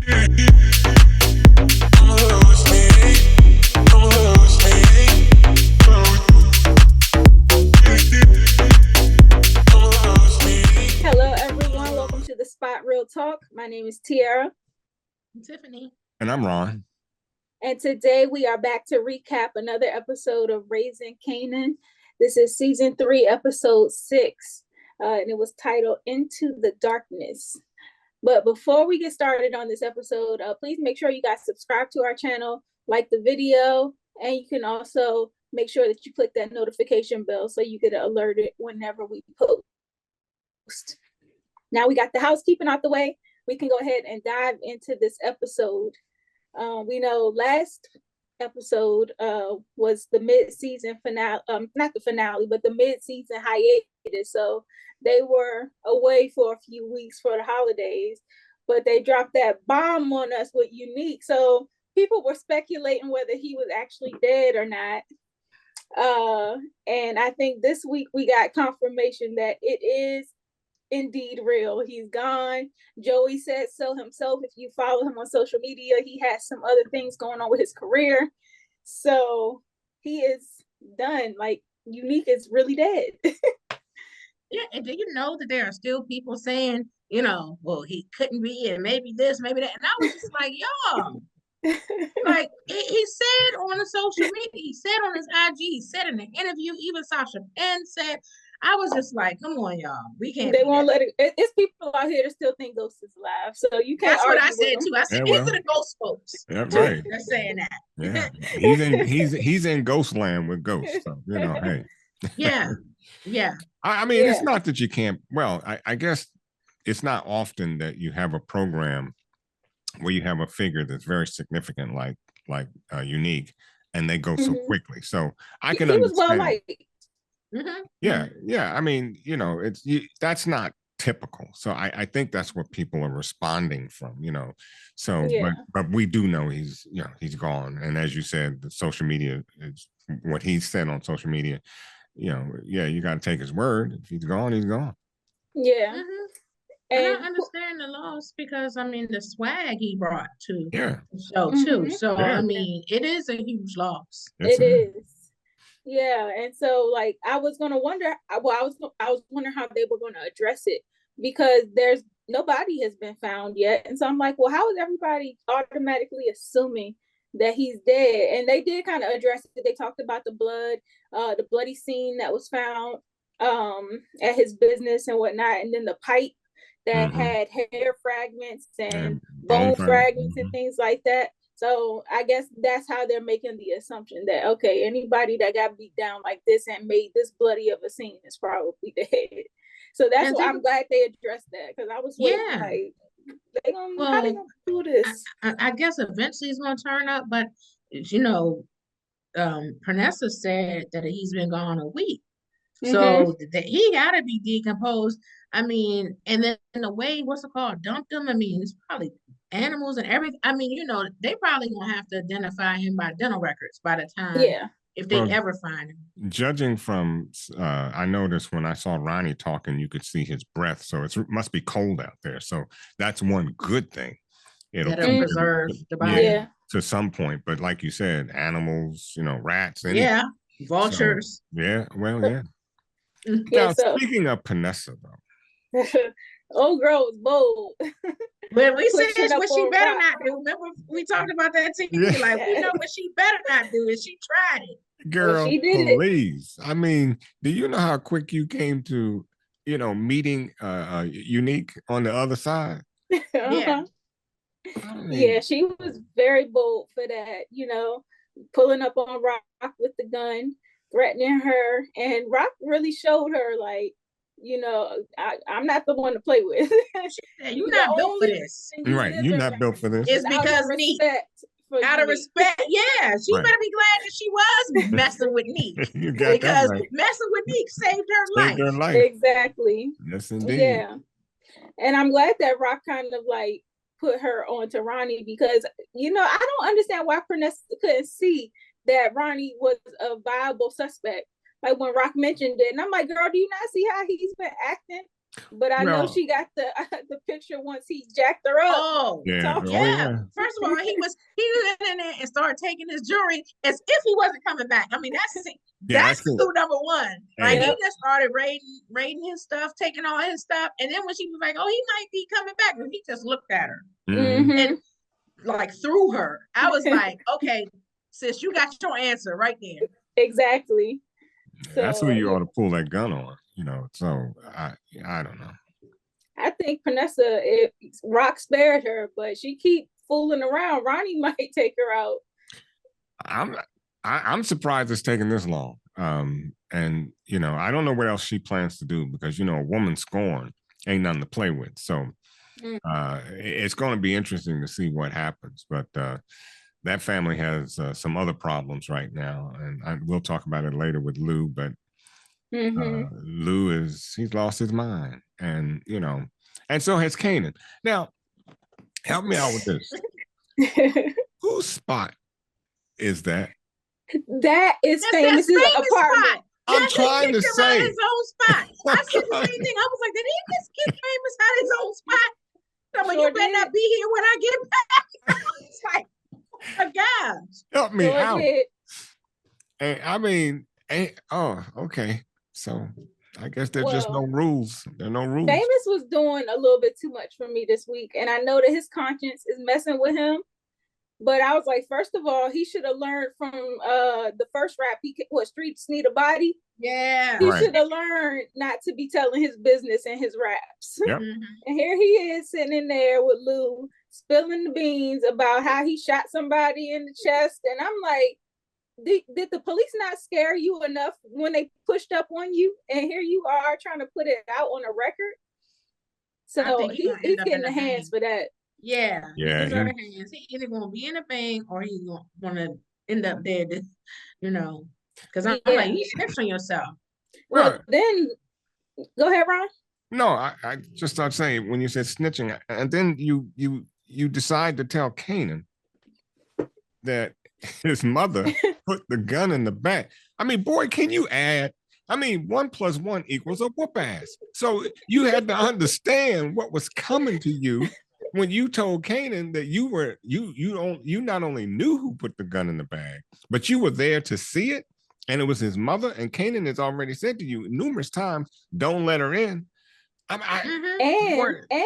Hello, everyone. Welcome to the Spot Real Talk. My name is Tiara. I'm Tiffany. And I'm Ron. And today we are back to recap another episode of Raising Kanan. This is season 3, episode 6, and it was titled Into the Darkness. But before we get started on this episode, please make sure you guys subscribe to our channel, like the video, and you can also make sure that you click that notification bell so you get alerted whenever we post. Now we got the housekeeping out the way. We can go ahead and dive into this episode. We know last episode was the mid-season finale, not the finale, but the mid-season hiatus. So they were away for a few weeks for the holidays, but they dropped that bomb on us with Unique. So people were speculating whether he was actually dead or not. And I think this week we got confirmation that it is indeed real. He's gone. Joey said so himself. If you follow him on social media, he has some other things going on with his career. So he is done. Like, Unique is really dead. Yeah, and do you know that there are still people saying, well, he couldn't be, and maybe this, maybe that. And I was just like, y'all, like he said on the social media, he said on his IG, he said in the interview, even Sasha Penn said, I was just like, come on, y'all. We can't. They won't let it. It's people out here that still think Ghost is alive. So you can't. That's what I said too. I said these are the ghost folks. That's right. They're saying that. Yeah. He's in ghost land with ghosts. So, hey. Yeah. Yeah. I mean, it's not that you can't. Well, I guess it's not often that you have a program where you have a figure that's very significant, like Unique, and they go so quickly. So I can understand. He was well liked. Yeah. I mean, that's not typical. So I think that's what people are responding from, So, but we do know he's gone. And as you said, the social media is what he said on social media. You got to take his word. If he's gone, he's gone. Yeah. Mm-hmm. And I understand the loss because the swag he brought to the show too. So it is a huge loss. It is. Yeah, and so I was gonna wonder. I was wondering how they were gonna address it because nobody has been found yet, and so I'm like, well, how is everybody automatically assuming that he's dead? And they did kind of address it. They talked about the blood, the bloody scene that was found at his business and whatnot, and then the pipe that had hair fragments and bone fragments and things like that. So I guess that's how they're making the assumption that, okay, anybody that got beat down like this and made this bloody of a scene is probably dead. So that's why I'm glad they addressed that, because I was waiting how they gonna do this? I guess eventually it's gonna turn up, but Pernessa said that he's been gone a week. So that he gotta be decomposed. And then in the way, what's it called? Dumped him. It's probably animals and everything. They probably gonna have to identify him by dental records by the time, if they ever find him. Judging from, I noticed when I saw Ronnie talking, you could see his breath. So it must be cold out there. So that's one good thing. It'll preserve the body to some point. But like you said, animals, rats. Vultures. So, Now, speaking of Pernessa, though. Old girl was bold. But we said what she better not do. Remember, we talked about that too. We know what she better not do, and she tried it. Girl, she did please. It. Do you know how quick you came to, meeting Unique on the other side? Yeah. Yeah, she was very bold for that, pulling up on Rock with the gun, threatening her, and Rock really showed her I'm not the one to play with. You're not built for this. Right, you're not built for this. It's because out of respect, she better be glad that she was messing with Neek. Because messing with Neek saved her life. Exactly. Yes, indeed. Yeah, and I'm glad that Rock kind of put her on to Ronnie, because I don't understand why Pernessa couldn't see that Ronnie was a viable suspect. Like when Rock mentioned it, and I'm like, girl, do you not see how he's been acting But I know she got the picture once he jacked her up. Oh, yeah. First of all, he was in there and started taking his jewelry as if he wasn't coming back. I mean, that's clue number one. Like, he just started raiding his stuff, taking all his stuff, and then when she was like, "Oh, he might be coming back," and he just looked at her and like threw her. I was like, "Okay, sis, you got your answer right there." Exactly. So, that's who you ought to pull that gun on, you know. So I don't know. I think Vanessa, if Rock spared her, but she keep fooling around, Ronnie might take her out. I'm surprised it's taking this long. And you know, I don't know what else she plans to do, because you know, a woman scorned ain't nothing to play with. So it's going to be interesting to see what happens. But that family has some other problems right now, and we'll talk about it later with Lou. But Lou he's lost his mind, and you know, and so has Kanan. Now, help me out with this. Whose spot is that? That is Famous's apartment. Spot. I'm trying to say his own spot. I said the same thing. I was like, did he just get Famous out his own spot? So you better not be here when I get back. It's like, oh my gosh. Help me out. And I mean, okay. So I guess there's just no rules. There are no rules. Famous was doing a little bit too much for me this week, and I know that his conscience is messing with him. But I was like, first of all, he should have learned from the first rap. Streets Need a Body? Yeah. He should have learned not to be telling his business in his raps. Yep. And here he is sitting in there with Lou, spilling the beans about how he shot somebody in the chest. And I'm like, did the police not scare you enough when they pushed up on you? And here you are trying to put it out on a record. So he's getting the hands for that. Yeah. He's either going to be in a bang or he's going to end up dead, you know. Because I'm like, you snitched on yourself. Well, then, go ahead, Ron. No, I just started saying, when you said snitching, and then you decide to tell Kanan that his mother put the gun in the back. I mean, boy, can you add? I mean, 1 + 1 = a whoop ass. So you had to understand what was coming to you when you told Kanan that you not only knew who put the gun in the bag, but you were there to see it, and it was his mother. And Kanan has already said to you numerous times, "Don't let her in." And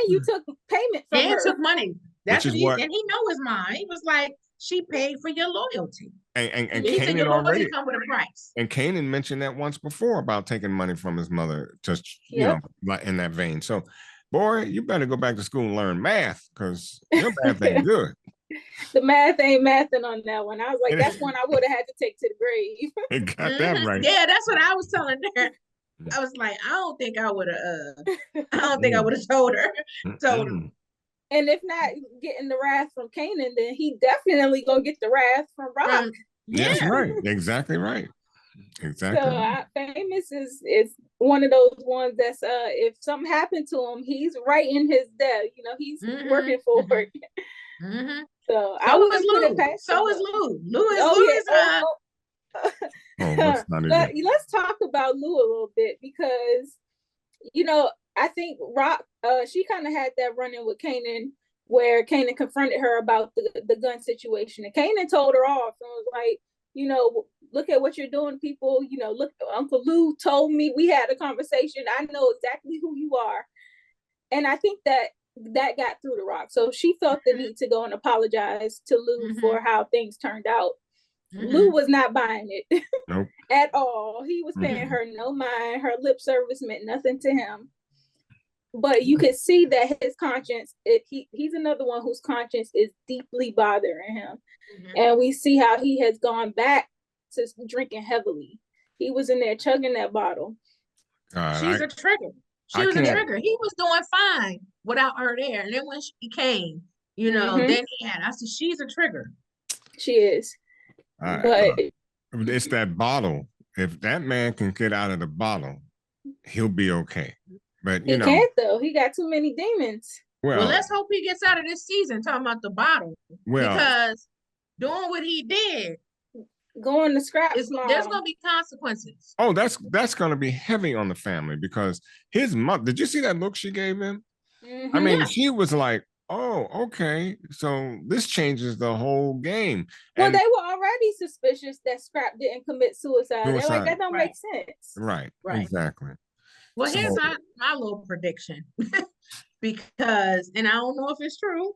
you took payment from her. And took money. That's what and he know his mom. He was like, she paid for your loyalty. And he said your loyalty come with a price. And Kanan mentioned that once before about taking money from his mother, just you know, in that vein. So, boy, you better go back to school and learn math, because your math ain't good. The math ain't mathing on that one. I was like, that's one I would have had to take to the grave. It got that right. Yeah, that's what I was telling her. I was like, I don't think I would have told her. And if not getting the wrath from Kanan, then he definitely gonna get the wrath from Rock. That's right. Exactly right. Exactly. So Famous is one of those ones that's if something happened to him, he's right in his death. You know, he's working for it. So I wouldn't put it past. So is Lou. Let's talk about Lou a little bit, because you know, I think Rock she kind of had that run-in with Kanan, where Kanan confronted her about the gun situation, and Kanan told her off and was like, you know, look at what you're doing, people. You know, look, Uncle Lou told me, we had a conversation. I know exactly who you are. And I think that got through to Rock. So she felt the need to go and apologize to Lou for how things turned out. Lou was not buying it at all. He was paying her no mind. Her lip service meant nothing to him. But you could see that his conscience, he's another one whose conscience is deeply bothering him. And we see how he has gone back to drinking heavily. He was in there chugging that bottle. She's a trigger. She was a trigger. He was doing fine without her there. And then when she came, you know, then I said, she's a trigger. She is. But it's that bottle. If that man can get out of the bottle, he'll be okay. But he can't though. He got too many demons. Well, let's hope he gets out of this season talking about the bottle. Because doing what he did, going to Scrap's mom. There's going to be consequences. Oh, that's going to be heavy on the family, because his mother, did you see that look she gave him? I mean, she was like, oh, okay, so this changes the whole game. Well, they were already suspicious that Scrap didn't commit suicide. They're like, that don't make sense. Right, exactly. Well, here's my little prediction. Because, and I don't know if it's true,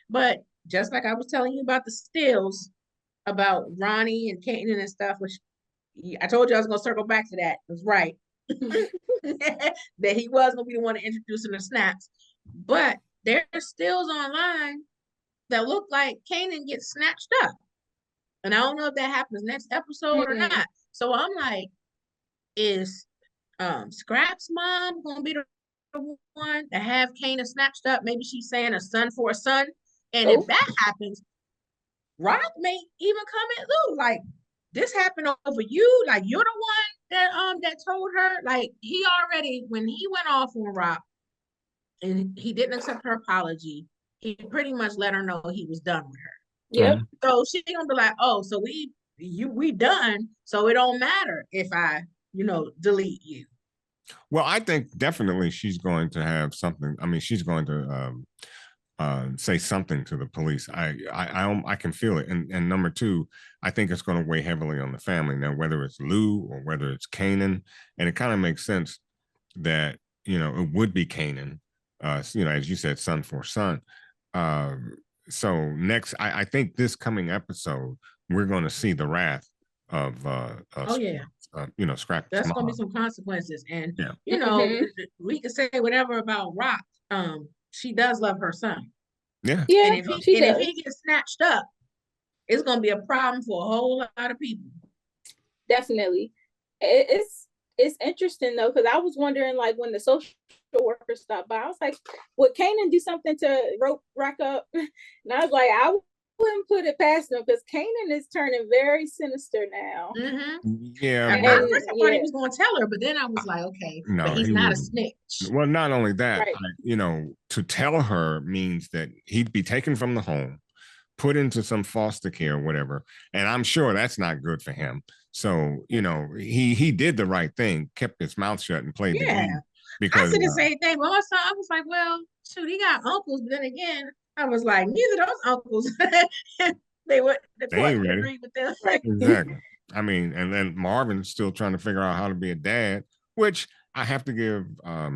but just like I was telling you about the stills about Ronnie and Kanan and stuff, which I told you I was going to circle back to that. It was right. That he was going to be the one to introduce the snaps. But there's stills online that look like Kanan gets snatched up. And I don't know if that happens next episode or not. So I'm like, is Scrap's mom going to be the one to have Kanan snatched up? Maybe she's saying a son for a son. And if that happens, Rock may even come in Lou. Like, this happened over you. Like, you're the one that told her. Like, he already, when he went off on Rock and he didn't accept her apology, he pretty much let her know he was done with her. Yep. So she's gonna be like, oh, so we done. So it don't matter if I, delete you. Well, I think definitely she's going to have something. I mean, she's going to say something to the police. I can feel it. And number two, I think it's going to weigh heavily on the family. Now, whether it's Lou or whether it's Kanan, and it kind of makes sense that, it would be Kanan, as you said, son for son. So next, I think this coming episode, we're going to see the wrath of Scrap. That's going to be some consequences. And, we can say whatever about Rock. She does love her son. Yeah. Yeah. And if he gets snatched up, it's going to be a problem for a whole lot of people. Definitely. It's interesting though, because I was wondering, like, when the social worker stopped by, I was like, would Kanan do something to rope Rock up? And I was like, I wouldn't put it past him, because Kanan is turning very sinister now. Yeah. At first I thought he was going to tell her, but then I was like, okay, no, but he's not a snitch. Well, not only that, to tell her means that he'd be taken from the home, put into some foster care or whatever. And I'm sure that's not good for him. So, he did the right thing, kept his mouth shut and played the game. Because I said the same thing. But also, I was like, well, shoot, he got uncles. But then again, I was like, neither of those uncles, they ain't ready with them. Exactly. I mean, and then Marvin's still trying to figure out how to be a dad, which I have to give, I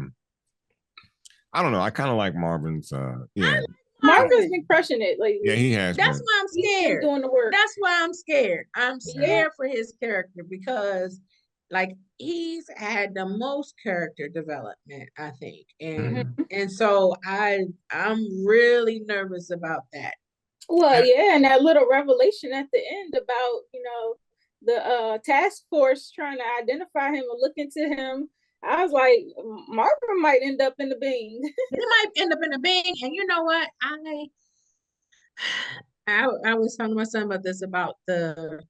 don't know. I kind of like Marvin's, Marvin's been crushing it lately. Yeah, he has. That's why I'm scared. Doing the work. That's why I'm scared. I'm scared for his character, because, like, he's had the most character development, I think, and so I'm really nervous about that. Well, and that little revelation at the end about the task force trying to identify him and look into him. I was like, Marvin might end up in the Bing. He might end up in the Bing, and you know what? I was talking to my son about this, about the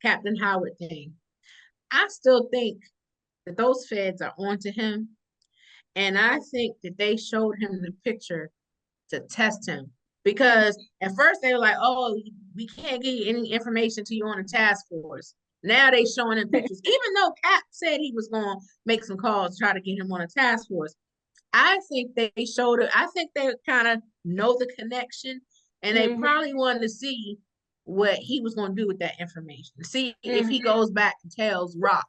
Captain Howard thing. I still think that those feds are onto him, and I think that they showed him the picture to test him, because at first they were like, "Oh, we can't give you any information till you're on the task force." Now they showing him pictures, even though Cap said he was going to make some calls, try to get him on a task force. I think they showed it. I think they kind of know the connection, and they probably wanted to see what he was going to do with that information. See if he goes back and tells Rock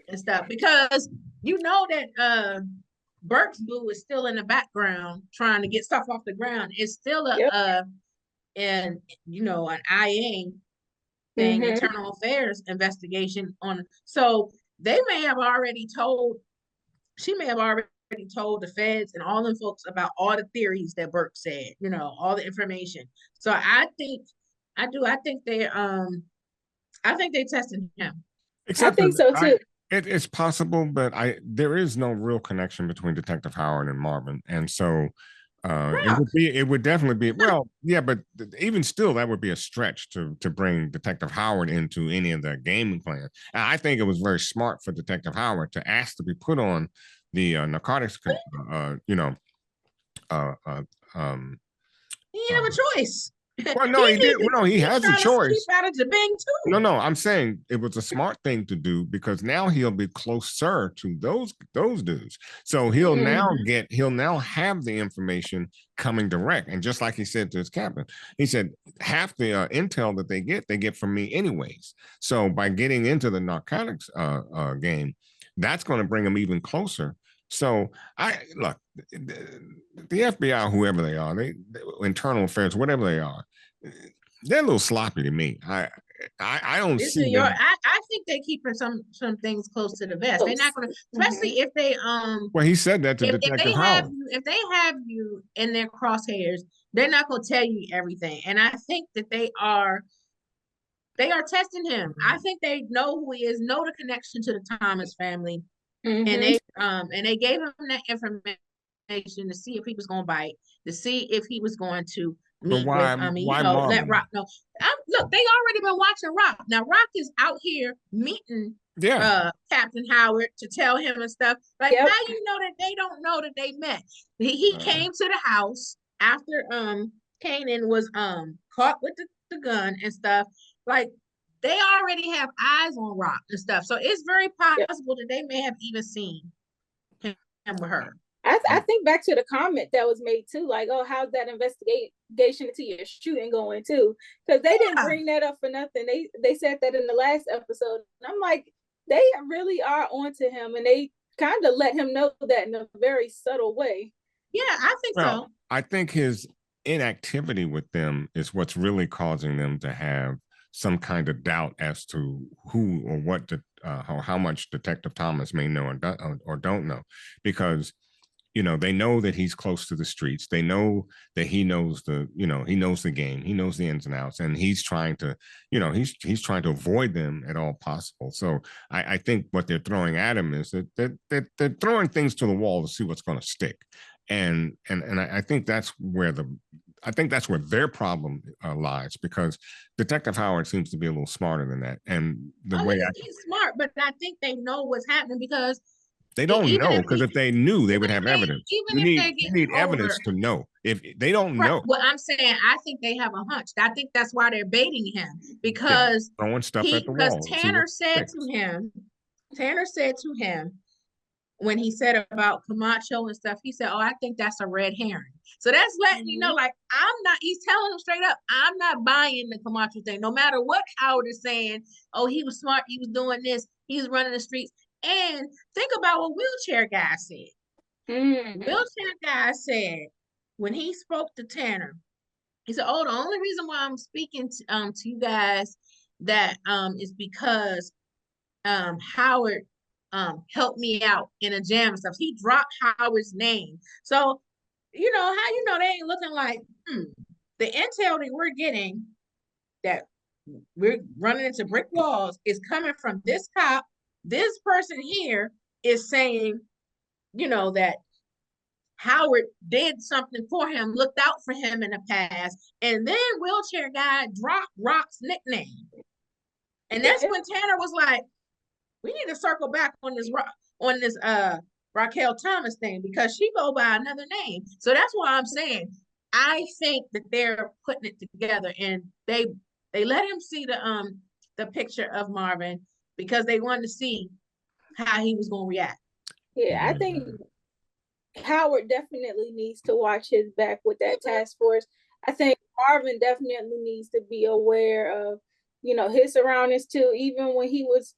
and stuff, because that Burke's boo is still in the background trying to get stuff off the ground. It's still an IA thing, internal affairs investigation on. So she may have already told the feds and all them folks about all the theories that Burke said, all the information. So I think they tested him. I think so too. It's possible, but there is no real connection between Detective Howard and Marvin, and so it would definitely be, well, yeah, but even still, that would be a stretch to bring Detective Howard into any of the gaming plans. And I think it was very smart for Detective Howard to ask to be put on the narcotics, he didn't have a choice. Well, no, he did. Well, no, he has a choice. Out of Jabing too. No, I'm saying it was a smart thing to do because now he'll be closer to those dudes. So he'll now have the information coming direct. And just like he said to his captain, he said half the intel that they get from me anyways. So by getting into the narcotics game, that's going to bring them even closer. So I look, the FBI, whoever they are, they internal affairs, whatever they are, they're a little sloppy to me. I don't see them. I think they're keeping some things close to the vest. They're not going to, especially if they Well, he said that to Detective Howard. If they have you in their crosshairs, they're not going to tell you everything. And I think that they are testing him. I think they know who he is, know the connection to the Thomas family, and they gave him that information to see if he was going to bite, to see if he was going to meet with, let Rock know. Look, they already been watching Rock. Now Rock is out here meeting Captain Howard to tell him and stuff. Like, how you know that they don't know that they met? He came to the house after Kanan was caught with the gun and stuff. Like, they already have eyes on Rock and stuff. So it's very possible that they may have even seen him with her. I think back to the comment that was made too, like, oh, how's that investigation into your shooting going too? Because they didn't bring that up for nothing. They said that in the last episode. And I'm like, they really are onto him, and they kind of let him know that in a very subtle way. Yeah, I think so. I think his inactivity with them is what's really causing them to have some kind of doubt as to who or what, how much Detective Thomas may know or don't know, because they know that he's close to the streets. They know that he knows he knows the game. He knows the ins and outs, and he's trying to, he's trying to avoid them at all possible. So I think what they're throwing at him is that they're throwing things to the wall to see what's going to stick. And I think that's where their problem lies, because Detective Howard seems to be a little smarter than that. And he's smart, but I think they know what's happening because they don't know, because if they knew, they would have evidence. You need evidence to know. If they don't know. Well, I'm saying I think they have a hunch. I think that's why they're baiting him, because throwing stuff at the wall. Tanner said to him when he said about Camacho and stuff, he said, "Oh, I think that's a red herring." So that's letting you know, like, he's telling him straight up, I'm not buying the Camacho thing. No matter what Howard is saying, oh, he was smart, he was doing this, he was running the streets. And think about what Wheelchair Guy said. Wheelchair Guy said, when he spoke to Tanner, he said, "Oh, the only reason why I'm speaking to you guys that is because Howard helped me out in a jam and stuff." He dropped Howard's name. So, how they ain't looking like the intel that we're getting, that we're running into brick walls, is coming from this cop. This person here is saying, that Howard did something for him, looked out for him in the past, and then Wheelchair Guy dropped Rock's nickname. And that's when Tanner was like, we need to circle back on this Raquel Thomas thing, because she go by another name. So that's why I'm saying I think that they're putting it together, and they let him see the picture of Marvin because they wanted to see how he was going to react. Yeah, I think Howard definitely needs to watch his back with that task force. I think Marvin definitely needs to be aware of, his surroundings too. Even when he was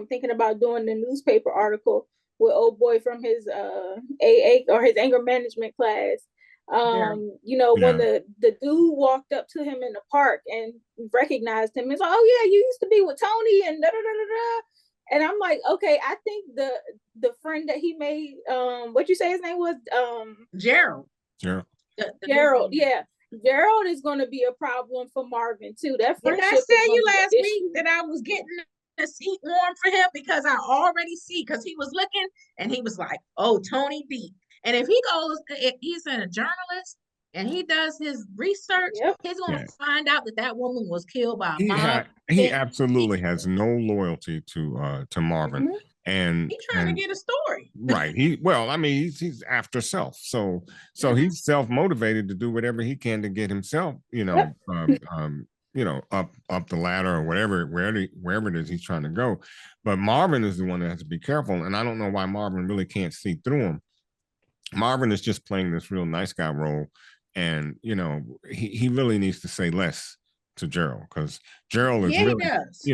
thinking about doing the newspaper article with old boy from his AA or his anger management class. When the dude walked up to him in the park and recognized him, it's like, "Oh yeah, you used to be with Tony and da da da da da." And I'm like, okay, I think the friend that he made, what you say his name was? Gerald. Gerald, yeah. Gerald is going to be a problem for Marvin too. That friendship. When I said you last week that I was getting the seat warm for him, because I already see, because he was looking and he was like, "Oh, Tony B." And if he's a journalist and he does his research, he's going to find out that woman was killed by a mob. He absolutely has no loyalty to Marvin. And he's trying to get a story. Right. He's after self. So he's self-motivated to do whatever he can to get himself, up the ladder or wherever it is he's trying to go. But Marvin is the one that has to be careful. And I don't know why Marvin really can't see through him. Marvin is just playing this real nice guy role. And, he really needs to say less to Gerald, because Gerald is really,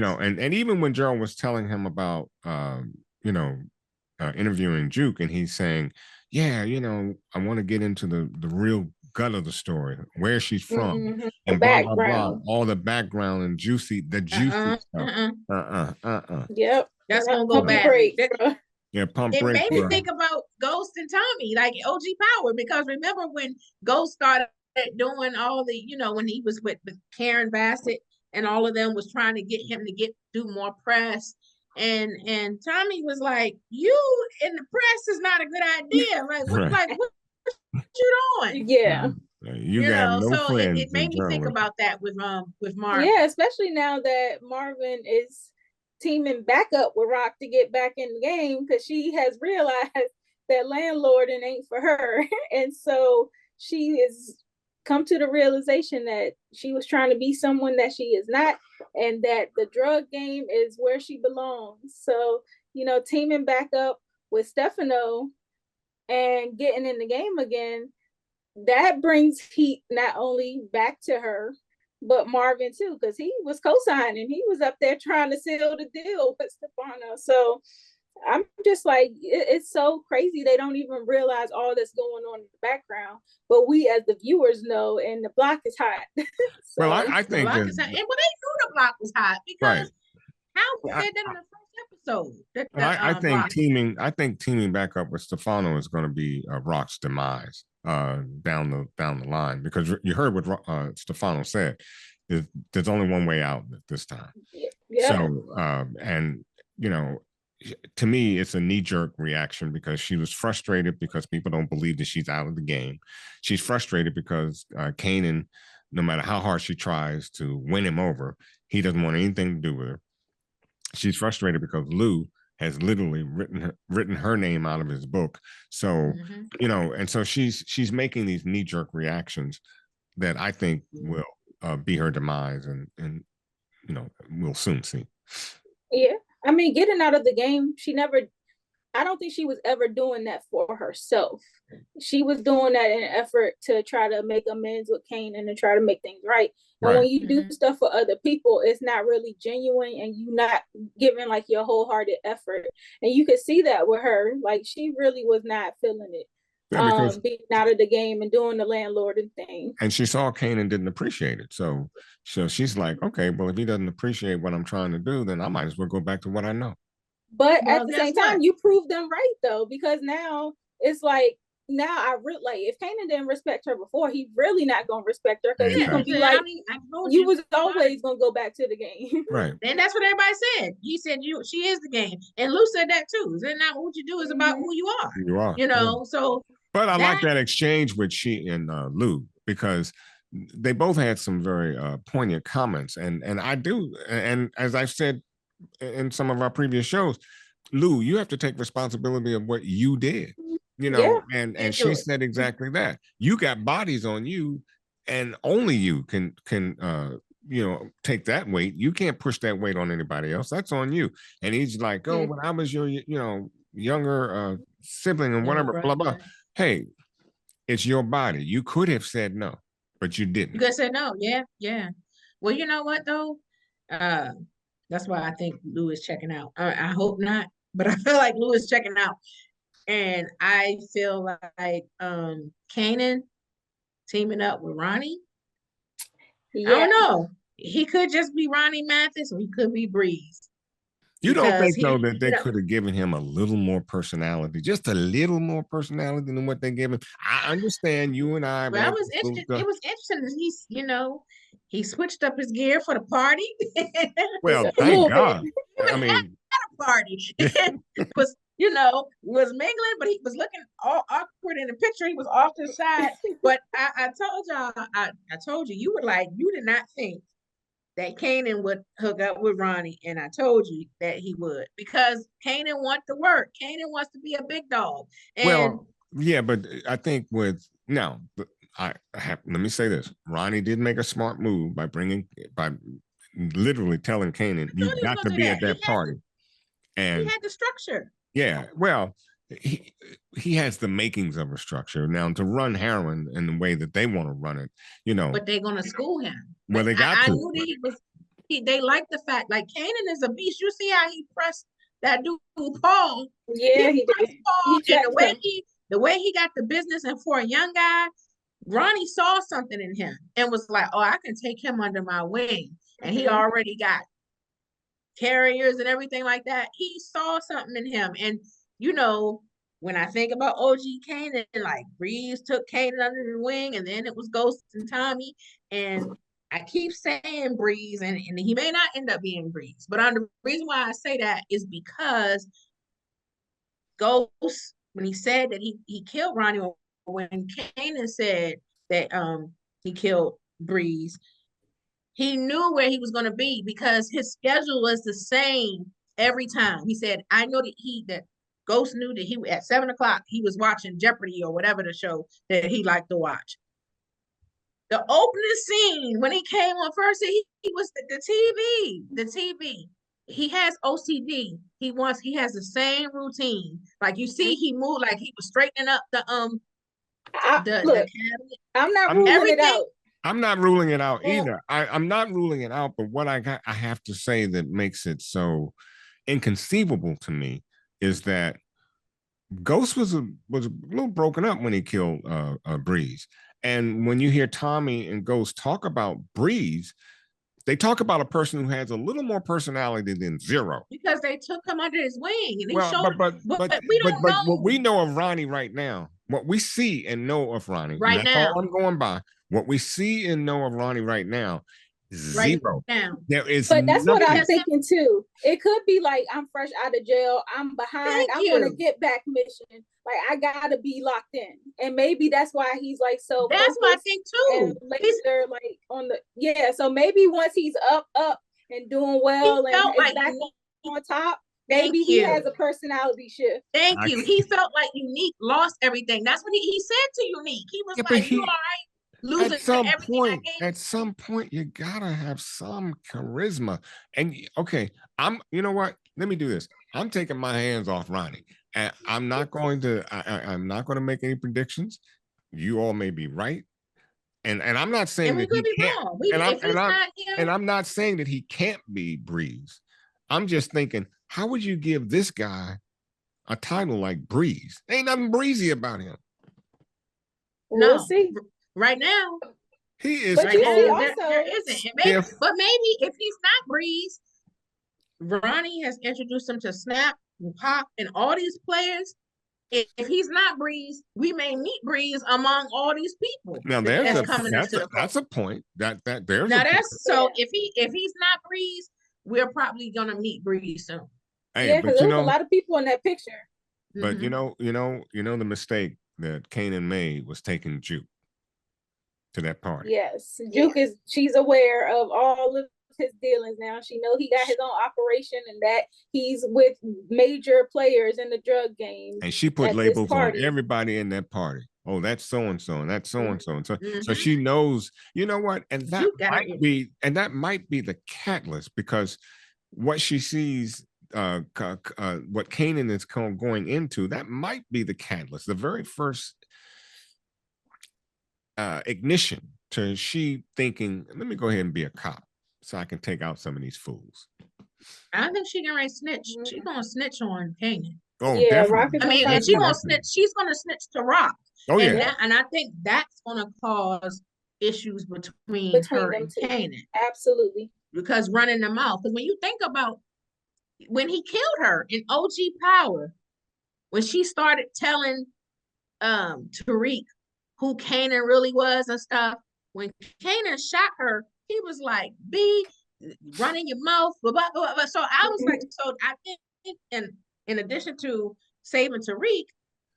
and even when Gerald was telling him about, interviewing Juke, and he's saying, yeah, I want to get into the real gut of the story, where she's from, and blah, blah, blah, all the background and juicy stuff. Yep. That's going to go bad. Pump it break. Made me think about Ghost and Tommy, like OG Power, because remember when Ghost started doing all the, when he was with Karen Bassett and all of them was trying to get him to do more press. And Tommy was like, you in the press is not a good idea. Like, what you doing? Yeah. You got no so friends. It made me think about that with Marvin. Yeah, especially now that Marvin is teaming back up with Rock to get back in the game, because she has realized that landlording ain't for her. And so she has come to the realization that she was trying to be someone that she is not, and that the drug game is where she belongs. So, teaming back up with Stefano and getting in the game again, that brings heat not only back to her, but Marvin too, because he was co-signing. He was up there trying to seal the deal with Stefano. So I'm just like, it's so crazy. They don't even realize all that's going on in the background, but we as the viewers know, and the block is hot. Well, I think the block is hot. And they knew the block was hot, because how said that in the first episode. I think teaming back up with Stefano is going to be Rock's demise down the line, because you heard what Stefano said. There's only one way out this time. Yeah. So and to me, it's a knee-jerk reaction, because she was frustrated because people don't believe that she's out of the game. She's frustrated because Kanan, no matter how hard she tries to win him over, he doesn't want anything to do with her. She's frustrated because Lou has literally written her name out of his book. So, and so she's making these knee-jerk reactions that I think will be her demise, and we'll soon see. Yeah. I mean, getting out of the game, I don't think she was ever doing that for herself. She was doing that in an effort to try to make amends with Kanan and try to make things right. And when you do stuff for other people, it's not really genuine, and you're not giving like your wholehearted effort. And you could see that with her. Like, she really was not feeling it. Being out of the game and doing the landlording thing. And she saw Kanan didn't appreciate it. So she's like, okay, well, if he doesn't appreciate what I'm trying to do, then I might as well go back to what I know. But at the same time, you proved them right, though, because now it's like, I really, like, if Kanan didn't respect her before, he's really not going to respect her, because he's going to be like, you was always going to go back to the game. Right. And that's what everybody said. He said, she is the game. And Lou said that too. Then now what you do is about who you are. You are. So. But I like that exchange with she and Lou, because they both had some very poignant comments. And I do. And as I've said in some of our previous shows, Lou, you have to take responsibility of what you did, and she said exactly that. You got bodies on you, and only you can take that weight. You can't push that weight on anybody else. That's on you. And he's like, oh, when I was your, younger sibling and whatever, blah, blah. Hey, it's your body. You could have said no, but you didn't. You could have said no. Yeah. Well, you know what, though? That's why I think Lou is checking out. I hope not, but I feel like Lou is checking out. And I feel like Kanan teaming up with Ronnie. Yeah. I don't know. He could just be Ronnie Mathis, or he could be Breeze. You don't think, though, that they could have given him a little more personality, just a little more personality than what they gave him? I understand you and I. Well, it was interesting. He's, he switched up his gear for the party. Well, thank God. I mean, a party. was mingling, but he was looking all awkward in the picture. He was off to the side. But I told y'all, I told you, you were like, you did not think that Kanan would hook up with Ronnie, and I told you that he would, because Kanan wants to work. Kanan wants to be a big dog. And well, yeah, but I think with now, I have, let me say this: Ronnie did make a smart move by literally telling Kanan, "You got to be at that party." And he had the structure. Yeah, well, he has the makings of a structure. Now to run heroin in the way that they want to run it, But they're gonna school him. Well, they got I to. knew that he was. They like the fact, like, Kanan is a beast. You see how he pressed that dude Paul. Yeah, he did. Paul, and the way he got the business, and for a young guy, Ronnie saw something in him and was like, "Oh, I can take him under my wing." And he already got carriers and everything like that. He saw something in him. And when I think about OG Kanan, like, Breeze took Kanan under the wing, and then it was Ghost and Tommy. And I keep saying Breeze, and he may not end up being Breeze. But the reason why I say that is because Ghost, when he said that he killed Ronnie, or when Kanan said that he killed Breeze, he knew where he was going to be, because his schedule was the same every time. He said, I know that Ghost knew that he at 7:00 he was watching Jeopardy or whatever the show that he liked to watch. The opening scene when he came on first, he was the TV. He has OCD. He has the same routine. Like, you see, he moved like he was straightening up the cabinet. I'm not ruling it out. I'm not ruling it out either. I'm not ruling it out, but what I have to say that makes it so inconceivable to me is that Ghost was a little broken up when he killed Breeze. And when you hear Tommy and Ghost talk about Breeze, they talk about a person who has a little more personality than Zero. Because they took him under his wing. And but we don't know. What we know of Ronnie right now, what we see and know of Ronnie, right now, all I'm going by, what we see and know of Ronnie right now, zero. Right now. There is but that's nothing. What I'm thinking too. It could be like, I'm fresh out of jail, I'm behind, I'm gonna get back mission. Like, I gotta be locked in. And maybe that's why he's like so that's what I think too. And later, like on the so maybe once he's up and doing well and is like back on top, maybe he has a personality shift. Thank you. He felt like Unique lost everything. That's what he said to Unique. He was like, you all right? At some point, you gotta have some charisma. And okay, you know what? Let me do this. I'm taking my hands off Ronnie, and I'm not going to. I'm not going to make any predictions. You all may be right, and I'm not saying that he can't. And I'm not saying that he can't be Breeze. I'm just thinking, how would you give this guy a title like Breeze? Ain't nothing breezy about him. We'll see. Right now, he is. But there isn't. But maybe if he's not Breeze, Ronnie has introduced him to Snap and Pop and all these players. If he's not Breeze, we may meet Breeze among all these people. Now that's a point. So if he's not Breeze, we're probably gonna meet Breeze soon. Hey, because there's a lot of people in that picture. But the mistake that Kanan made was taking Juke to that party. Yes, Juke she's aware of all of his dealings now. She knows he got his own operation and that he's with major players in the drug game. And she put labels on everybody in that party. Oh, that's so and so, and that's so and so, and so. So she knows. You know what? And that might be the catalyst, because what she sees, what Kanan is going into, that might be the catalyst. The very first ignition to she thinking, let me go ahead and be a cop so I can take out some of these fools. I don't think she's gonna snitch. She's gonna snitch on Kanan. Oh, yeah, definitely. And she's gonna snitch. She's gonna snitch to Rock. Oh, yeah. And I think that's gonna cause issues between her and Kanan. Absolutely. Because running the mouth. Because when you think about when he killed her in OG Power, when she started telling Tariq who Kanan really was and stuff, when Kanan shot her, he was like, "Be running your mouth." Blah, blah, blah, blah. So I was like, so I think, and in addition to saving Tariq,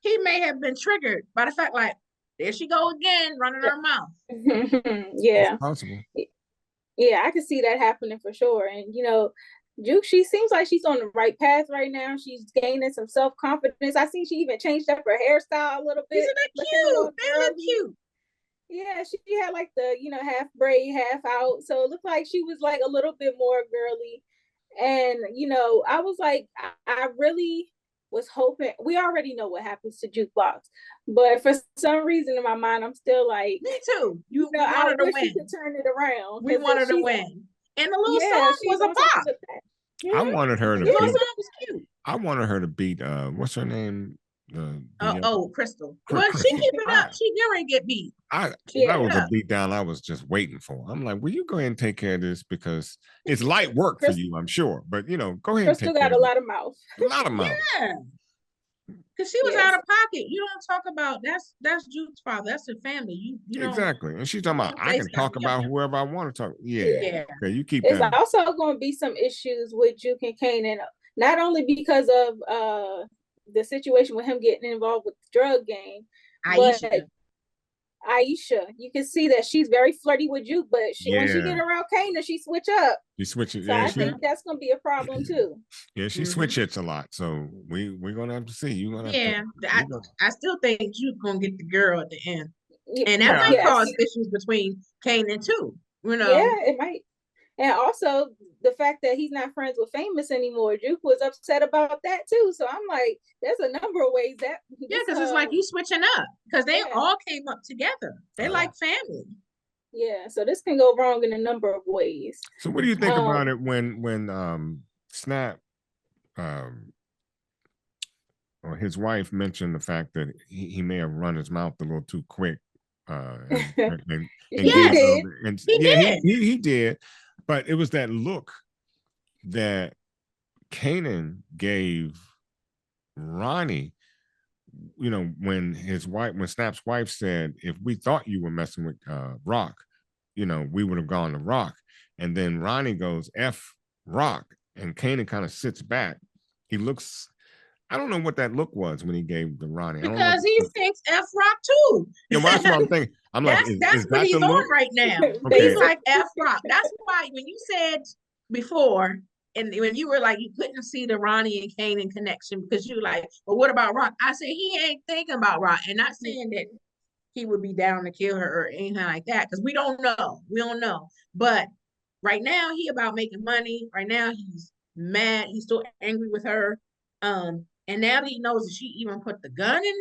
he may have been triggered by the fact, like, there she go again, running her mouth. Yeah, it's possible. Yeah, I can see that happening for sure. And Juke, she seems like she's on the right path right now. She's gaining some self-confidence. I see she even changed up her hairstyle a little bit. Isn't that cute? They look cute. Yeah, she had like the, half braid, half out. So it looked like she was like a little bit more girly. And, I was like, I really was hoping, we already know what happens to Jukebox. But for some reason in my mind, I'm still like, me too. I wish she could turn it around. We wanted to win. And the little song was a pop. I wanted her to beat. Was cute. I wanted her to beat what's her name? Crystal. Well, she keep it up. She never get beat. That was a beat down I was just waiting for. I'm like, will you go ahead and take care of this, because it's light work for you, I'm sure. But go ahead. Crystal got a lot of mouth. A lot of mouth. Yeah. Because she was out of pocket. You don't talk about that's Juke's father. That's her family. You don't, exactly. And she's talking about I can talk about whoever I want to talk. Yeah. Okay, you keep it's that. It's also going to be some issues with Juke and Kanan, not only because of the situation with him getting involved with the drug game, but Aisha, you can see that she's very flirty with Juke, but when she get around Kanan, she switch up. She switches. So I think that's gonna be a problem too. Yeah, she switch hits a lot. So we're gonna have to see. You gonna I still think Juke gonna get the girl at the end, and that might cause issues between Kanan too. Yeah, it might. And also the fact that he's not friends with Famous anymore. Juke was upset about that too. So I'm like, there's a number of ways that because it's like you switching up, because they all came up together. They like family. Yeah, so this can go wrong in a number of ways. So what do you think about it when Snap or his wife mentioned the fact that he may have run his mouth a little too quick? He did. But it was that look that Kanan gave Ronnie, when Snap's wife said, if we thought you were messing with Rock, we would have gone to Rock. And then Ronnie goes, F Rock. And Kanan kind of sits back. He looks, I don't know what that look was when he gave the Ronnie. Because he thinks F Rock too. Yeah, well, that's what I'm thinking. I'm that's what he's on right now. Okay. He's like F Rock. That's why when you said before, and when you were like, you couldn't see the Ronnie and Kanan connection because you were like, well, what about Rock? I said, he ain't thinking about Rock. And not saying that he would be down to kill her or anything like that, because we don't know. We don't know. But right now, he about making money. Right now, he's mad. He's still angry with her. And now that he knows that she even put the gun in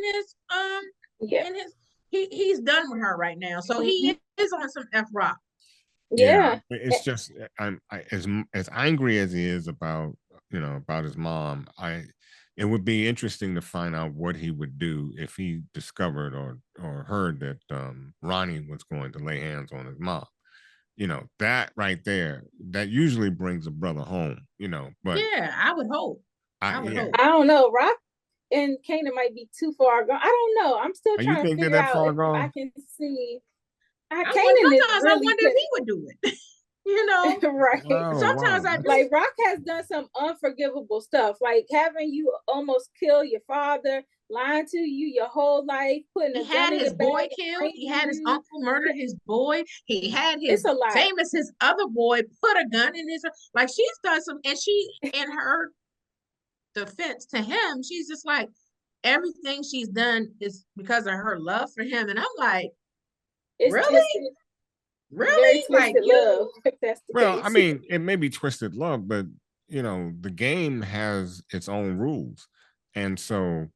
he's done with her right now. So he is on some F Rock. Yeah. It's just as angry as he is about his mom, it would be interesting to find out what he would do if he discovered or heard that Ronnie was going to lay hands on his mom. That right there, that usually brings a brother home, but yeah, I would hope. I don't know. Rock and Kanan might be too far gone. I don't know. I'm still trying to figure out if I can see. Sometimes I wonder if he would do it. Right. Sometimes I like Rock has done some unforgivable stuff, like having you almost kill your father, lying to you your whole life, he had his boy killed. He had his uncle murder his boy. He had his Famous his other boy put a gun in his. Like she's done some, and she in her defense to him, she's just like everything she's done is because of her love for him, and I'm like, really, like love. Well, I mean, it may be twisted love, but the game has its own rules, and so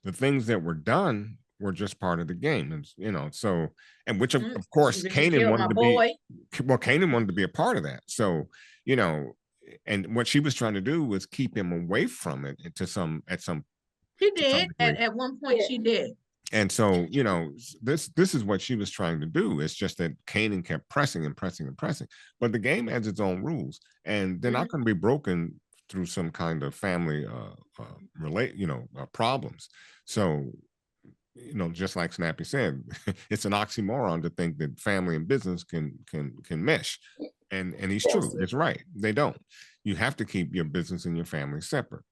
the things that were done were just part of the game, and so, and which of course Kanan wanted to be. Well, Kanan wanted to be a part of that, so and what she was trying to do was keep him away from it at some. She did at one point. She did. And so, this is what she was trying to do. It's just that Kanan kept pressing and pressing and pressing. But the game has its own rules, and they're not going to be broken through some kind of family problems. So, just like Snappy said, it's an oxymoron to think that family and business can mesh. And he's true. It's right. They don't. You have to keep your business and your family separate.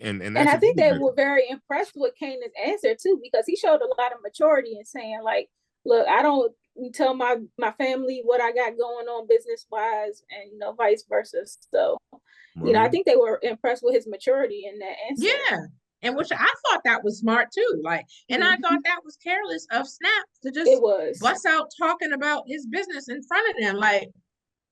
And I think they were very impressed with Kanan's answer too, because he showed a lot of maturity in saying, like, look, I don't tell my family what I got going on business wise, and vice versa. So I think they were impressed with his maturity in that answer. Yeah. And which I thought that was smart too. Like, and I thought that was careless of Snap to just bust out talking about his business in front of them. Like,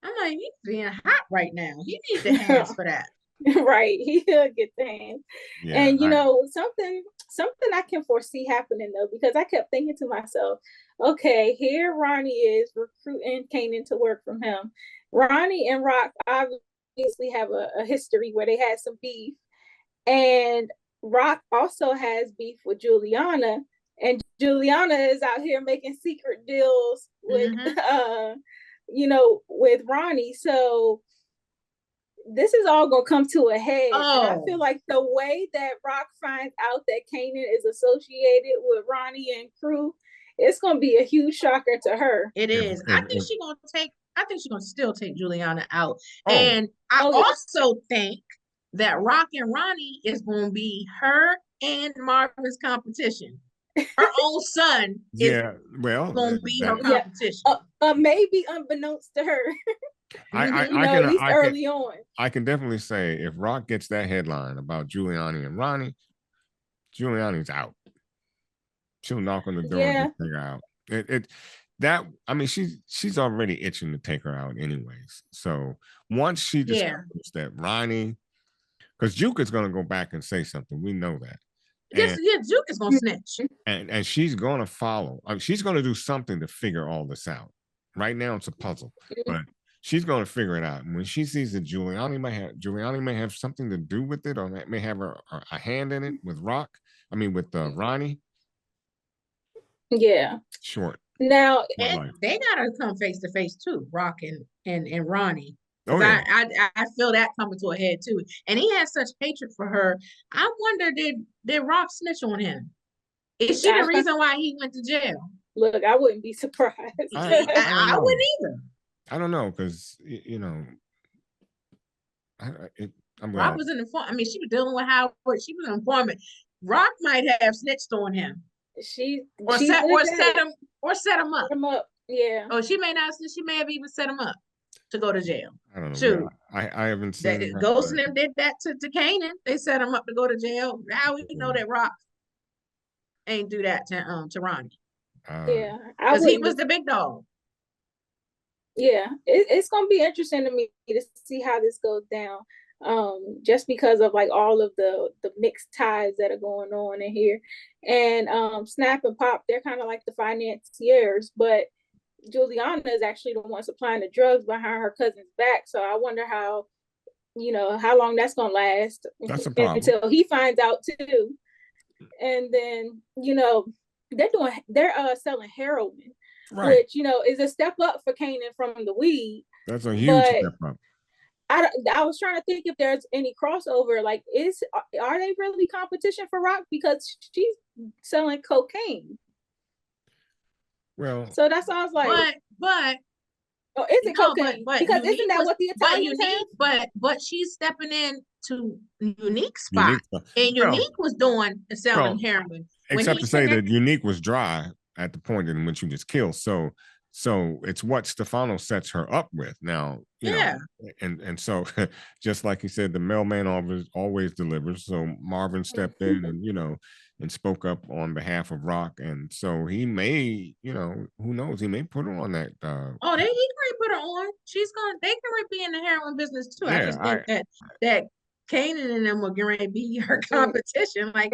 I'm like, he's being hot right now. He needs the hands for that. Right. He'll get the hands. Yeah, and something I can foresee happening though, because I kept thinking to myself, okay, here Ronnie is recruiting Kanan to work from him. Ronnie and Rock obviously have a history where they had some beef, and Rock also has beef with Juliana, and Juliana is out here making secret deals with with Ronnie. So this is all gonna come to a head. And I feel like the way that Rock finds out that Kanan is associated with Ronnie and crew, it's gonna be a huge shocker to her. It is. I think she's gonna still take Juliana out. And I also think that Rock and Ronnie is gonna be her and Marvin's competition. Her own son is gonna be her competition. Maybe unbeknownst to her. Early on. I can definitely say if Rock gets that headline about Giuliani and Ronnie, Giuliani's out. She'll knock on the door and take her out. She's already itching to take her out anyways. So once she discovers that Ronnie, because Juke is going to go back and say something, we know that. Juke is going to snitch, and she's going to follow. She's going to do something to figure all this out. Right now, it's a puzzle, but she's going to figure it out. And when she sees that Giuliani may have something to do with it, or may have a hand in it with Ronnie. Yeah. Short. Now they gotta come face to face too, Rock and Ronnie. I feel that coming to a head too. And he has such hatred for her. I wonder, did Rock snitch on him? Is she the reason why he went to jail? Look, I wouldn't be surprised. I wouldn't either. I don't know, because Rock was an informant. She was dealing with Howard. She was an informant. Rock might have snitched on him. Set him up. Yeah. Oh, she may not. She may have even set him up to go to jail. I don't know. I haven't seen that. Ghost and them did that to Kanan. They set him up to go to jail. How we know that Rock ain't do that to Ronnie? Because he was the big dog. Yeah, it's gonna be interesting to me to see how this goes down. Just because of like all of the mixed ties that are going on in here. And Snap and Pop, they're kind of like the financiers, but Juliana is actually the one supplying the drugs behind her cousin's back. So I wonder how long that's gonna last. That's a problem. Until he finds out too. And then they're selling heroin, which is a step up for Kanan from the weed. That's a huge step up. I was trying to think if there's any crossover. Like, are they really competition for Rock, because she's selling cocaine? Well, so that's why I was like, but is it cocaine? Because isn't that what the Italians have? But she's stepping in to Unique spot, and Unique was doing selling heroin. Except to say that Unique was dry at the point in which you just killed. So it's what Stefano sets her up with now, and so just like he said, the mailman always delivers. So Marvin stepped in and spoke up on behalf of Rock, and so he may, who knows, he may put her on that. He can put her on. They can be in the heroin business too. I just think that Kanan and them were going to be her competition, like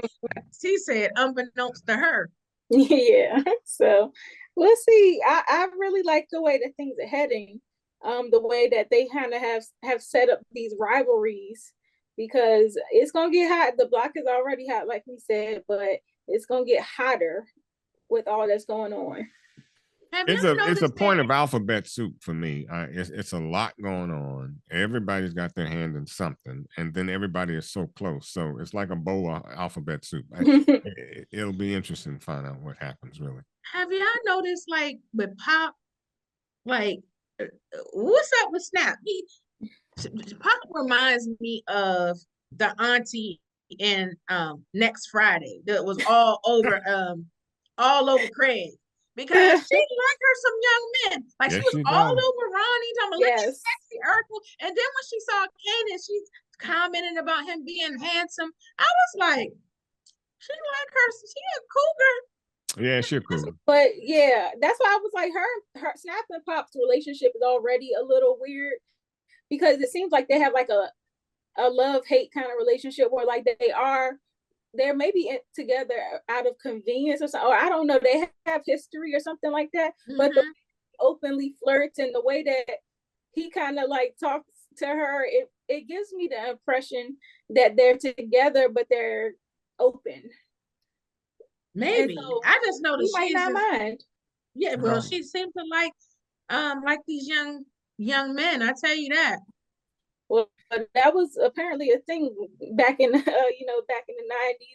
she said, unbeknownst to her. Yeah, so we'll see. I really like the way that things are heading, the way that they kind of have set up these rivalries, because it's gonna get hot. The block is already hot, like we said, but it's gonna get hotter with all that's going on. It's a point of alphabet soup for me. It's a lot going on. Everybody's got their hand in something, and then everybody is so close. So it's like a bowl of alphabet soup. It'll be interesting to find out what happens, really. Have y'all noticed, like, with Pop, like, what's up with Snap? Pop reminds me of the auntie in Next Friday that was all over Craig. because she liked her some young men. Like Yes, she was she all does. over Ronnie, talking about look at sexy Urkel. And then when she saw Kanan, she's commenting about him being handsome. I was like, she like her, she a cougar. Yeah, she a cougar. But yeah, that's why I was like, her Snap and Pop's relationship is already a little weird because it seems like they have like a love-hate kind of relationship where like they're maybe together out of convenience or something, or I don't know, they have history or something like that. But the openly flirts and the way that he kind of like talks to her, it gives me the impression that they're together but they're open. Maybe so I just know that she might not mind. Yeah, well, she seems to like these young men. I tell you that. Well, that was apparently a thing back in back in the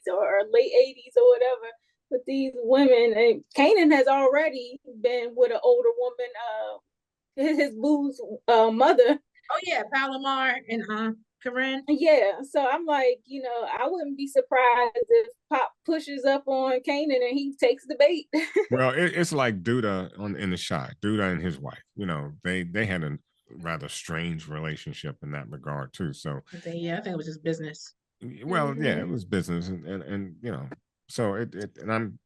90s or late 80s or whatever with these women. And Kanan has already been with an older woman, his boo's mother. Oh yeah, Palomar and Corinne. Yeah, so I'm like, I wouldn't be surprised if Pop pushes up on Kanan and he takes the bait. Well, it's like Duda in the shot. Duda and his wife. They had a rather strange relationship in that regard too. So yeah, I think it was just business. Well, yeah, it was business, and so and I'm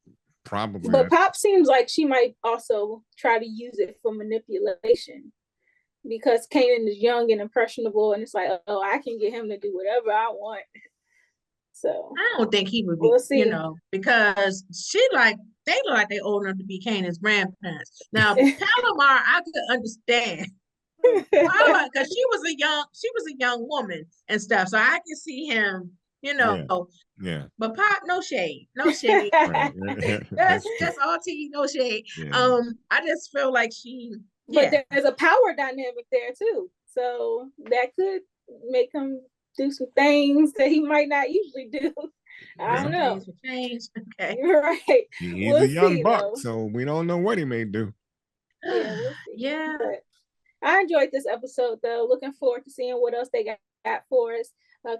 probably. But Pop seems like she might also try to use it for manipulation. Because Kanan is young and impressionable, and it's like, oh, I can get him to do whatever I want. So I don't think he would be, because they look like they're old enough to be Kanan's grandparents. Now, Palomar, I could understand, because she was a young woman and stuff, so I can see him, Yeah. But Pop, no shade. That's all tea, no shade. Yeah. I just feel like she. But there's a power dynamic there too. So that could make him do some things that he might not usually do. I don't know. Things will change. Okay. You're right. He's a young buck, so we don't know what he may do. Yeah, we'll see. Yeah. But I enjoyed this episode though. Looking forward to seeing what else they got for us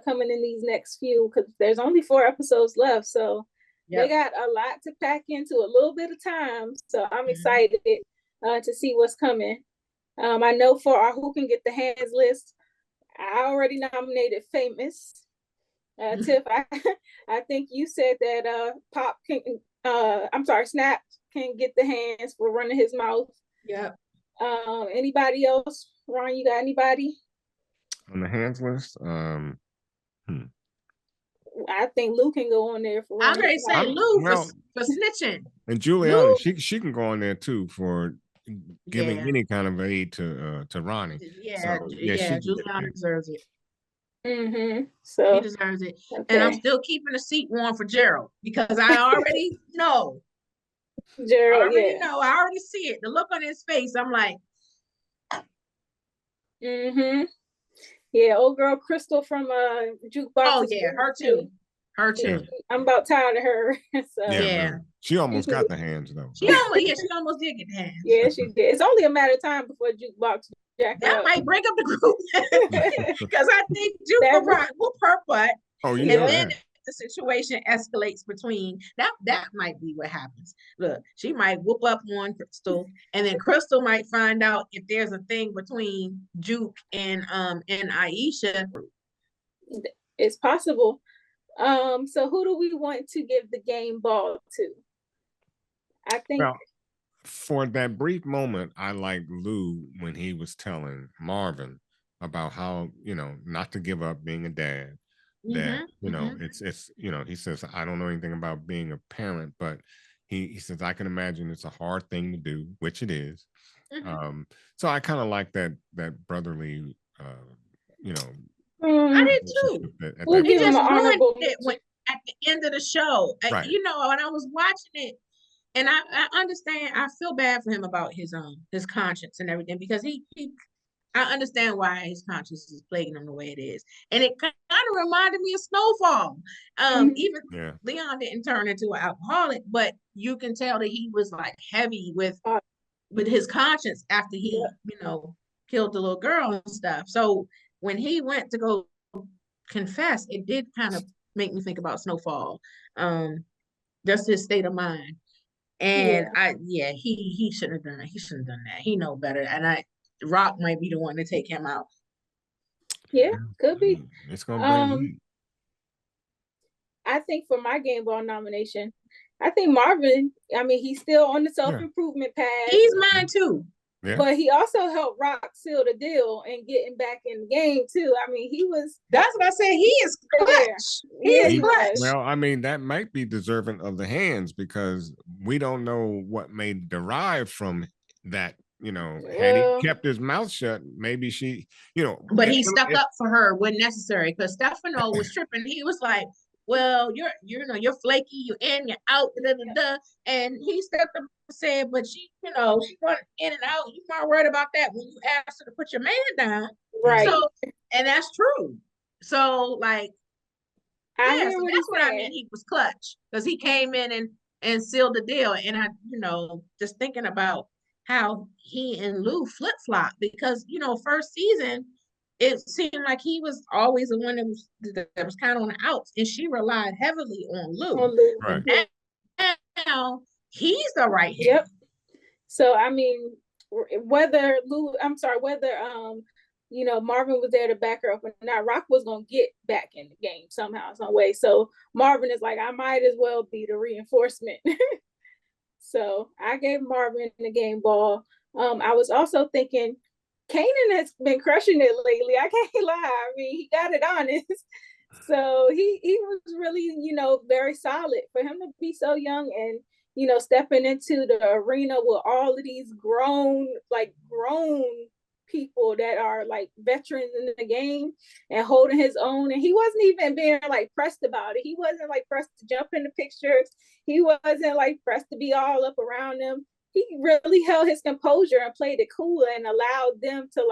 coming in these next few, because there's only 4 episodes left. So they got a lot to pack into a little bit of time. So I'm excited to see what's coming. I know for our Who Can Get the Hands list, I already nominated Famous. Tiff, I think you said that Pop can, Snap can get the hands for running his mouth. Yep. Anybody else? Ron, you got anybody? On the hands list? I think Lou can go on there for. I'm ready to say Lou for snitching. And Juliana, she can go on there too for giving any kind of aid to Ronnie. Yeah, so, Juliana deserves it. So he deserves it. Okay. And I'm still keeping the seat warm for Gerald because I already know. Gerald, I already see it. The look on his face, I'm like. Yeah, old girl Crystal from Jukebox. Oh yeah, her too. Her too. I'm about tired of her. So yeah. She almost got the hands though. She almost did get the hands. Yeah, she did. It's only a matter of time before Jukebox that might break up the group. Because I think Juke will whoop her butt. Oh, and then the situation escalates between that might be what happens. Look, she might whoop up on Crystal, and then Crystal might find out if there's a thing between Juke and Aisha. It's possible. So who do we want to give the game ball to? I think for that brief moment, I liked Lou when he was telling Marvin about how, not to give up being a dad. That, it's he says, I don't know anything about being a parent, but he says, I can imagine it's a hard thing to do, which it is. So I kind of like that brotherly, I did too. We'll give him an honorable at the end of the show. Right. When I was watching it, and I understand, I feel bad for him about his conscience and everything, because I understand why his conscience is plaguing him the way it is. And it kind of reminded me of Snowfall. Even Leon didn't turn into an alcoholic, but you can tell that he was like heavy with his conscience after he, killed the little girl and stuff. So when he went to go confess, it did kind of make me think about Snowfall. Just his state of mind. And he shouldn't have done that. He shouldn't have done that. He know better. And Rock might be the one to take him out. Yeah, could be. It's gonna be. I think for my game ball nomination, I think Marvin. I mean, he's still on the self-improvement path. He's mine too. Yeah. But he also helped Rock seal the deal and getting back in the game too. I mean, he was. That's what I said. He is clutch. He is clutch. Well, I mean, that might be deserving of the hands because we don't know what may derive from that. You know, had he kept his mouth shut, maybe she, you know. But he stuck up for her when necessary because Stefano was tripping. He was like, well, you're flaky, you're in, you're out, and he stepped up and said, but she run in and out. You're not worried about that when you asked her to put your man down. Right. So, and that's true. So, like, that's what I mean. He was clutch because he came in and sealed the deal. And I, just thinking about how he and Lou flip-flop because, first season, it seemed like he was always the one that was kind of on the outs, and she relied heavily on Lou. Right. And now he's the right hand. Yep. So I mean, whether Marvin was there to back her up or not, Rock was gonna get back in the game somehow, some way. So Marvin is like, I might as well be the reinforcement. So I gave Marvin the game ball. I was also thinking Kanan has been crushing it lately. I can't lie. I mean, he got it honest. So he was really, very solid for him to be so young and, stepping into the arena with all of these grown people that are like veterans in the game and holding his own. And he wasn't even being like pressed about it. He wasn't like pressed to jump in the pictures. He wasn't like pressed to be all up around them. He really held his composure and played it cool and allowed them to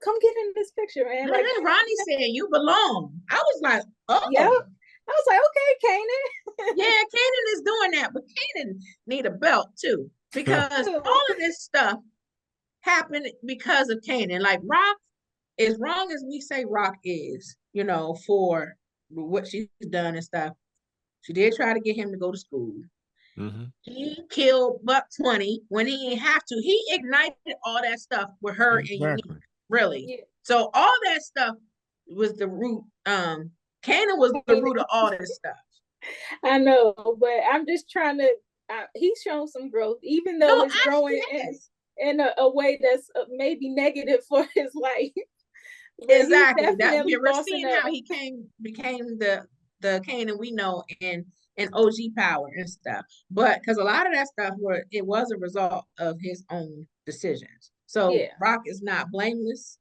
come get in this picture, man. And then Ronnie said, "You belong." I was like, "Oh, yeah." I was like, "Okay, Kanan." Yeah, Kanan is doing that, but Kanan need a belt too because all of this stuff happened because of Kanan. Like Rock, as wrong as we say Rock is, for what she's done and stuff, she did try to get him to go to school. Mm-hmm. He killed Buck 20 when he didn't have to. He ignited all that stuff with her and Unique, really. Yeah. So all that stuff was the root. Kanan was the root of all this stuff. I know, but I'm just trying to. He's shown some growth, even though it's growing in a way that's maybe negative for his life. Exactly. We're seeing how he became the Kanan we know in OG power and stuff, but because a lot of that stuff was a result of his own decisions. So Rock is not blameless,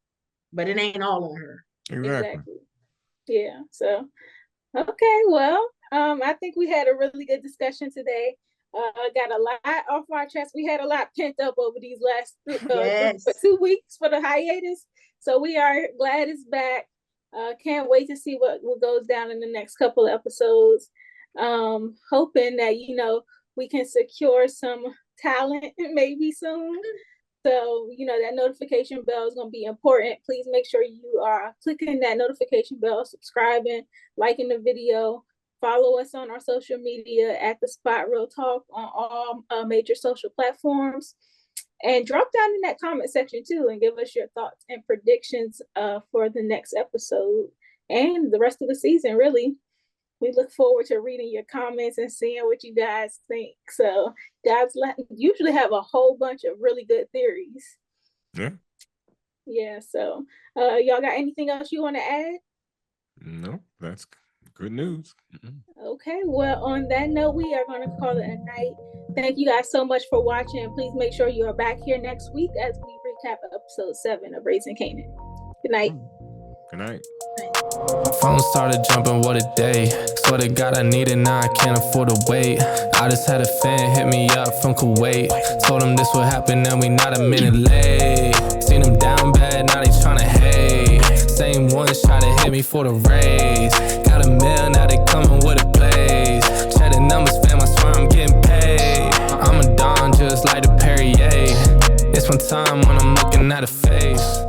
but it ain't all on her. Exactly. Yeah. So, okay. Well, I think we had a really good discussion today. Got a lot off our chest. We had a lot pent up over these last 2 weeks for the hiatus. So we are glad it's back. Can't wait to see what goes down in the next couple of episodes. Hoping that we can secure some talent maybe soon. So that notification bell is going to be important. Please make sure you are clicking that notification bell, subscribing, liking the video. Follow us on our social media at The Spot Real Talk on all major social platforms. And drop down in that comment section too and give us your thoughts and predictions for the next episode and the rest of the season, really. We look forward to reading your comments and seeing what you guys think. So guys usually have a whole bunch of really good theories. Yeah. Yeah, so y'all got anything else you want to add? No, that's good news. Mm-hmm. Okay, well, on that note, we are going to call it a night. Thank you guys so much for watching. Please make sure you are back here next week as we recap episode 7 of Raising Kanan. Good night. Good night. My phone started jumping, what a day. Swear to God I need it, now I can't afford to wait. I just had a fan hit me up from Kuwait. Told him this would happen and we not a minute late. Seen him down bad, now they tryna hate. Same ones try to hit me for the raise. Got a mill, now they coming with a blaze. Check the numbers, fam, I swear I'm getting paid. I'm a Don just like the Perrier. It's one time when I'm looking at a face.